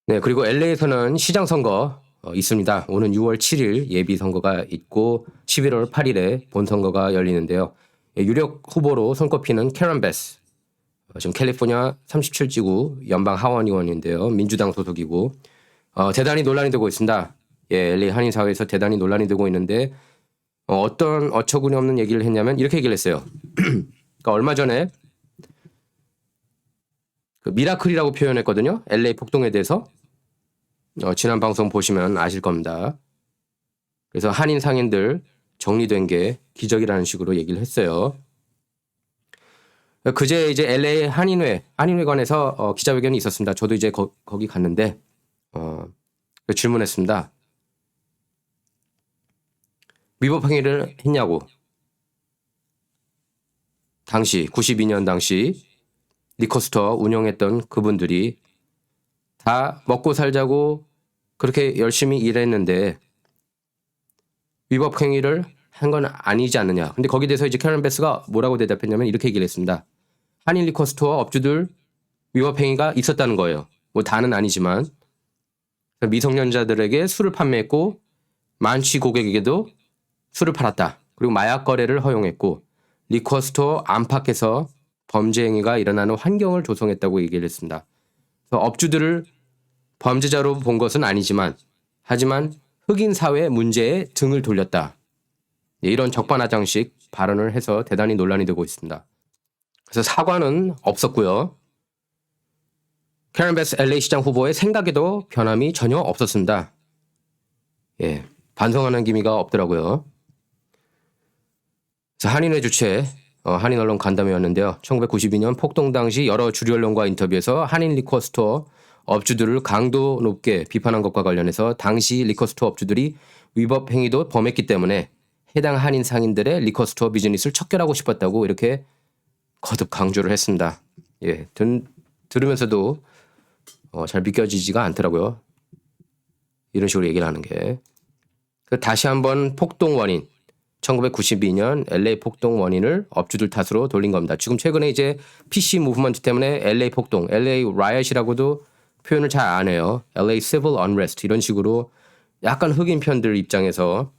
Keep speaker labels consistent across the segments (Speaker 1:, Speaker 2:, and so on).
Speaker 1: 네, 그리고 LA에서는 시장 선거 있습니다. 오는 6월 7일 예비 선거가 있고 11월 8일에 본 선거가 열리는데요. 유력 후보로 손꼽히는 캐런 베스, 지금 캘리포니아 37지구 연방 하원 의원인데요. 민주당 소속이고 대단히 논란이 되고 있습니다. 예, LA 한인 사회에서 대단히 논란이 되고 있는데 어떤 어처구니 없는 얘기를 했냐면 이렇게 얘기를 했어요. 그러니까 얼마 전에 그 미라클이라고 표현했거든요. LA 폭동에 대해서. 지난 방송 보시면 아실 겁니다. 그래서 한인 상인들 정리된 게 기적이라는 식으로 얘기를 했어요. 그제 이제 LA 한인회관에서 기자회견이 있었습니다. 저도 이제 거기 갔는데 질문했습니다. 위법 행위를 했냐고. 당시 92년 당시 리커스토어 운영했던 그분들이 다 먹고 살자고 그렇게 열심히 일했는데 위법 행위를 한 건 아니지 않느냐. 근데 거기에 대해서 이제 캐런 베스가 뭐라고 대답했냐면 이렇게 얘기를 했습니다. 한인 리커스토어 업주들 위법 행위가 있었다는 거예요. 뭐 다는 아니지만 미성년자들에게 술을 판매했고 만취 고객에게도 술을 팔았다. 그리고 마약 거래를 허용했고 리커스토어 안팎에서 범죄 행위가 일어나는 환경을 조성했다고 얘기를 했습니다. 그래서 업주들을 범죄자로 본 것은 아니지만 하지만 흑인 사회 문제에 등을 돌렸다. 이런 적반하장식 발언을 해서 대단히 논란이 되고 있습니다. 그래서 사과는 없었고요. 캐런 베스 LA 시장 후보의 생각에도 변함이 전혀 없었습니다. 예, 반성하는 기미가 없더라고요. 그래서 한인회 주최 한인 언론 간담회였는데요. 1992년 폭동 당시 여러 주류 언론과 인터뷰에서 한인 리커스토어 업주들을 강도 높게 비판한 것과 관련해서 당시 리커스토어 업주들이 위법 행위도 범했기 때문에 해당 한인 상인들의 리커스토어 비즈니스를 척결하고 싶었다고 이렇게 거듭 강조를 했습니다. 예, 들으면서도 잘 믿겨지지가 않더라고요. 이런 식으로 얘기를 하는 게. 다시 한번 폭동 원인, 1992년 LA 폭동 원인을 업주들 탓으로 돌린 겁니다. 지금 최근에 이제 PC 무브먼트 때문에 LA 폭동, LA riot이라고도 표현을 잘 안 해요. LA civil unrest 이런 식으로 약간 흑인 편들 입장에서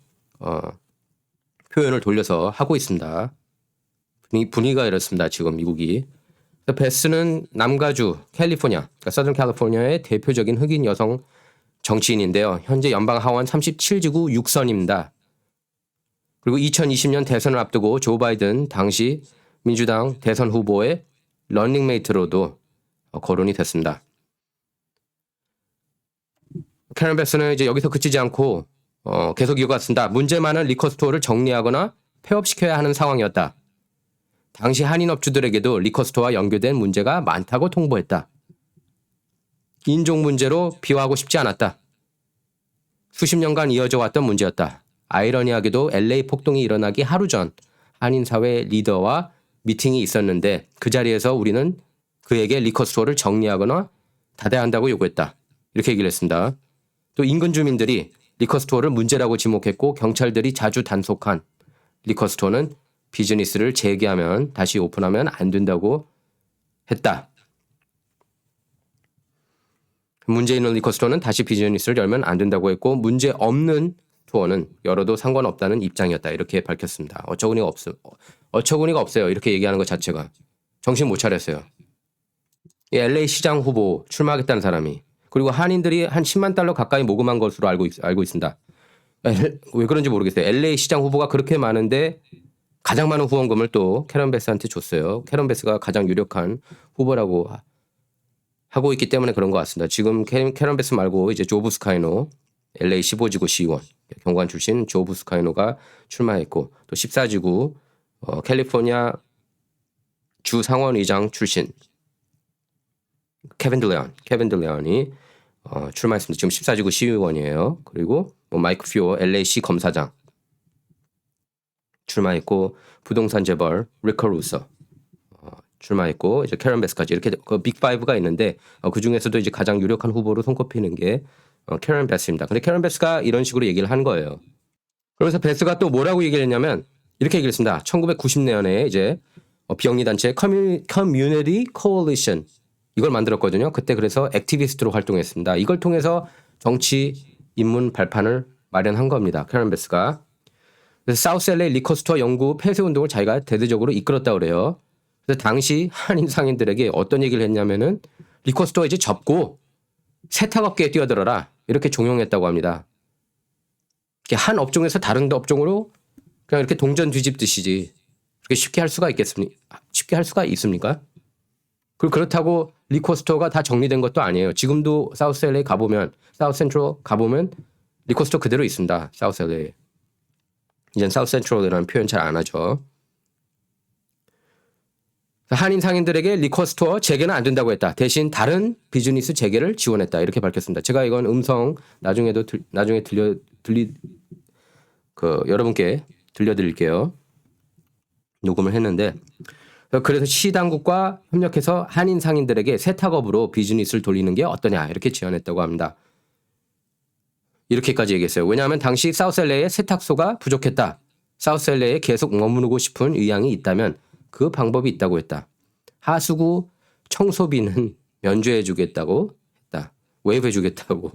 Speaker 1: 표현을 돌려서 하고 있습니다. 분위기가 이렇습니다. 지금 미국이. 베스는 남가주 캘리포니아, 그러니까 서든 캘리포니아의 대표적인 흑인 여성 정치인인데요. 현재 연방 하원 37지구 6선입니다. 그리고 2020년 대선을 앞두고 조 바이든 당시 민주당 대선 후보의 런닝메이트로도 거론이 됐습니다. 캐런 베스는 이제 여기서 그치지 않고 계속 이어갔습니다. 문제 많은 리커스토어를 정리하거나 폐업시켜야 하는 상황이었다. 당시 한인 업주들에게도 리커스토어와 연결된 문제가 많다고 통보했다. 인종 문제로 비화하고 싶지 않았다. 수십 년간 이어져 왔던 문제였다. 아이러니하게도 LA 폭동이 일어나기 하루 전 한인 사회 리더와 미팅이 있었는데 그 자리에서 우리는 그에게 리커스토어를 정리하거나 닫아야 한다고 요구했다. 이렇게 얘기를 했습니다. 또 인근 주민들이 리커스토어를 문제라고 지목했고 경찰들이 자주 단속한 리커스토어는 비즈니스를 재개하면 다시 오픈하면 안 된다고 했다. 문제 있는 리커스토어는 다시 비즈니스를 열면 안 된다고 했고 문제 없는 스토어는 열어도 상관없다는 입장이었다. 이렇게 밝혔습니다. 어처구니가 없어요. 이렇게 얘기하는 것 자체가. 정신 못 차렸어요. LA 시장 후보 출마하겠다는 사람이. 그리고 한인들이 한 10만 달러 가까이 모금한 것으로 알고 있습니다. 왜 그런지 모르겠어요. LA 시장 후보가 그렇게 많은데 가장 많은 후원금을 또 캐런 베스한테 줬어요. 캐런 베스가 가장 유력한 후보라고 하고 있기 때문에 그런 것 같습니다. 지금 캐런 베스 말고 이제 조 부스카이노 LA 15지구 시의원 경관 출신 조 부스카이노가 출마했고 또 14지구 캘리포니아 주 상원의장 출신 케빈 딜레온이 출마했습니다. 지금 14지구 시의원이에요. 그리고 마이크 퓨어 LA시 검사장 출마했고 부동산 재벌 리커 루서 출마했고 이제 캐런 베스까지 이렇게 빅5가 있는데 그 중에서도 이제 가장 유력한 후보로 손꼽히는 게 캐런 베스입니다. 근데 캐런 베스가 이런 식으로 얘기를 한 거예요. 그러면서 베스가 또 뭐라고 얘기를 했냐면 이렇게 얘기를 했습니다. 1990년에 이제 비영리 단체 커뮤니티 코얼리션 이걸 만들었거든요. 그때 그래서 액티비스트로 활동했습니다. 이걸 통해서 정치 입문 발판을 마련한 겁니다. 캐런 베스가. 그래서 사우스 LA 리커스토어 연구 폐쇄 운동을 자기가 대대적으로 이끌었다 그래요. 그래서 당시 한인 상인들에게 어떤 얘기를 했냐면은 리커스토어 이제 접고 세탁업계에 뛰어들어라 이렇게 종용했다고 합니다. 이렇게 한 업종에서 다른 업종으로 그냥 이렇게 동전 뒤집듯이지 그렇게 쉽게 할 수가 있겠습니까? 쉽게 할 수가 있습니까? 그리고 그렇다고 리커스토어가 다 정리된 것도 아니에요. 지금도 사우스 LA 가보면 사우스 센트럴 가보면 리커스토어 그대로 있습니다. 사우스 LA. 이젠 사우스 센트럴이라는 표현 잘 안 하죠. 한인 상인들에게 리커스토어 재개는 안 된다고 했다. 대신 다른 비즈니스 재개를 지원했다. 이렇게 밝혔습니다. 제가 이건 음성 나중에 여러분께 들려드릴게요. 녹음을 했는데 그래서 시 당국과 협력해서 한인 상인들에게 세탁업으로 비즈니스를 돌리는 게 어떠냐 이렇게 제안했다고 합니다. 이렇게까지 얘기했어요. 왜냐하면 당시 사우스 LA에 세탁소가 부족했다. 사우스 LA에 계속 머무르고 싶은 의향이 있다면 그 방법이 있다고 했다. 하수구 청소비는 면제해 주겠다고 했다. 웨이브해 주겠다고.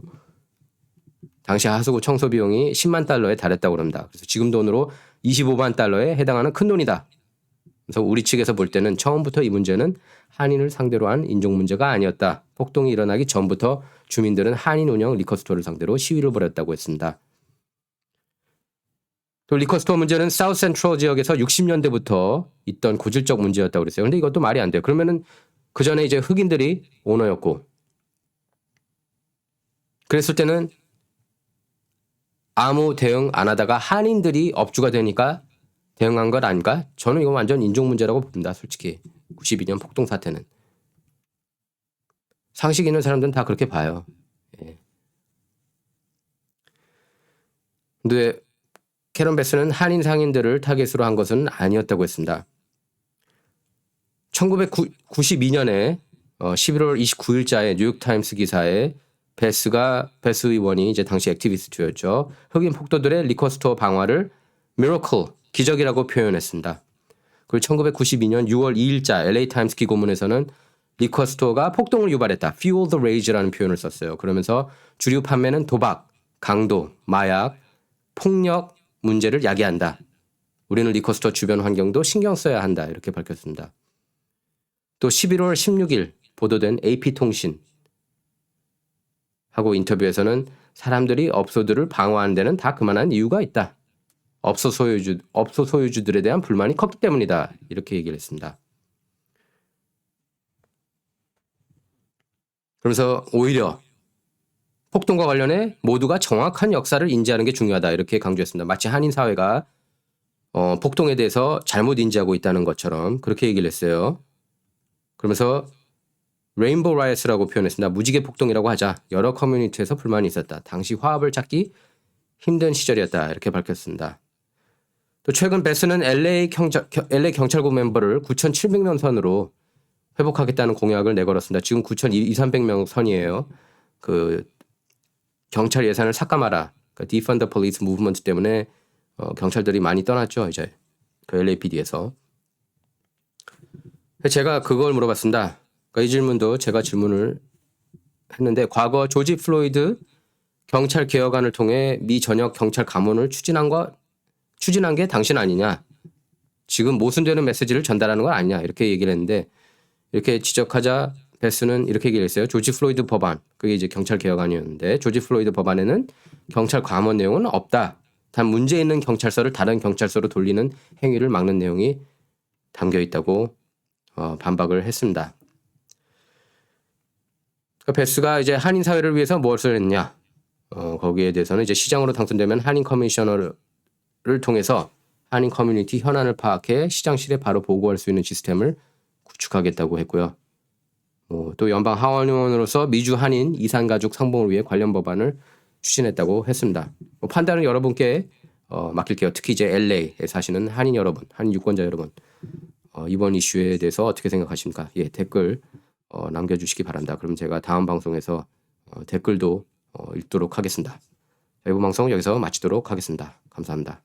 Speaker 1: 당시 하수구 청소 비용이 10만 달러에 달했다고 합니다. 그래서 지금 돈으로 25만 달러에 해당하는 큰 돈이다. 그래서 우리 측에서 볼 때는 처음부터 이 문제는 한인을 상대로 한 인종 문제가 아니었다. 폭동이 일어나기 전부터 주민들은 한인 운영 리커스토어를 상대로 시위를 벌였다고 했습니다. 또 리커스토어 문제는 사우스 센트럴 지역에서 60년대부터 있던 고질적 문제였다고 그랬어요. 그런데 이것도 말이 안 돼요. 그러면은 그 전에 이제 흑인들이 오너였고 그랬을 때는 아무 대응 안 하다가 한인들이 업주가 되니까 대응한 것 아닌가? 저는 이거 완전 인종 문제라고 봅니다. 솔직히 92년 폭동 사태는. 상식 있는 사람들은 다 그렇게 봐요. 예. 근데 캐런 베스는 한인 상인들을 타겟으로 한 것은 아니었다고 했습니다. 1992년에 11월 29일자의 뉴욕타임스 기사에 베스 의원이 이제 당시 액티비스트였죠. 흑인 폭도들의 리커스토어 방화를 미러클, 기적이라고 표현했습니다. 그리고 1992년 6월 2일자 LA 타임스 기고문에서는 리커스토어가 폭동을 유발했다. Fuel the Rage라는 표현을 썼어요. 그러면서 주류 판매는 도박, 강도, 마약, 폭력 문제를 야기한다. 우리는 리커스토어 주변 환경도 신경 써야 한다. 이렇게 밝혔습니다. 또 11월 16일 보도된 AP통신 하고 인터뷰에서는 사람들이 업소들을 방어하는 데는 다 그만한 이유가 있다. 업소 소유주들에 대한 불만이 컸기 때문이다. 이렇게 얘기를 했습니다. 그러면서 오히려 폭동과 관련해 모두가 정확한 역사를 인지하는 게 중요하다. 이렇게 강조했습니다. 마치 한인 사회가 폭동에 대해서 잘못 인지하고 있다는 것처럼 그렇게 얘기를 했어요. 그러면서 레인보우 라이엇이라고 표현했습니다. 무지개 폭동이라고 하자. 여러 커뮤니티에서 불만이 있었다. 당시 화합을 찾기 힘든 시절이었다. 이렇게 밝혔습니다. 또 최근 베스는 LA 경찰국 멤버를 9,700명 선으로 회복하겠다는 공약을 내걸었습니다. 지금 9,200~300명 선이에요. 그 경찰 예산을 삭감하라. 그러니까 Defund the Police Movement 때문에 경찰들이 많이 떠났죠. 이제 그 LAPD에서. 제가 그걸 물어봤습니다. 그러니까 이 질문도 제가 질문을 했는데 과거 조지 플로이드 경찰 개혁안을 통해 미 전역 경찰 감원을 추진한 게 당신 아니냐. 지금 모순되는 메시지를 전달하는 건 아니냐. 이렇게 얘기를 했는데 이렇게 지적하자 베스는 이렇게 얘기를 했어요. 조지 플로이드 법안. 그게 이제 경찰 개혁안이었는데 조지 플로이드 법안에는 경찰 감원 내용은 없다. 단 문제 있는 경찰서를 다른 경찰서로 돌리는 행위를 막는 내용이 담겨 있다고 반박을 했습니다. 그러니까 베스가 이제 한인 사회를 위해서 무엇을 했냐. 거기에 대해서는 이제 시장으로 당선되면 한인 커미셔너를 통해서 한인 커뮤니티 현안을 파악해 시장실에 바로 보고할 수 있는 시스템을 구축하겠다고 했고요. 또 연방 하원의원으로서 미주 한인 이산가족 상봉을 위해 관련 법안을 추진했다고 했습니다. 판단은 여러분께 맡길게요. 특히 이제 LA에 사시는 한인 여러분, 한인 유권자 여러분, 이번 이슈에 대해서 어떻게 생각하십니까? 예, 댓글 남겨주시기 바랍니다. 그럼 제가 다음 방송에서 댓글도 읽도록 하겠습니다. 이번 방송 여기서 마치도록 하겠습니다. 감사합니다.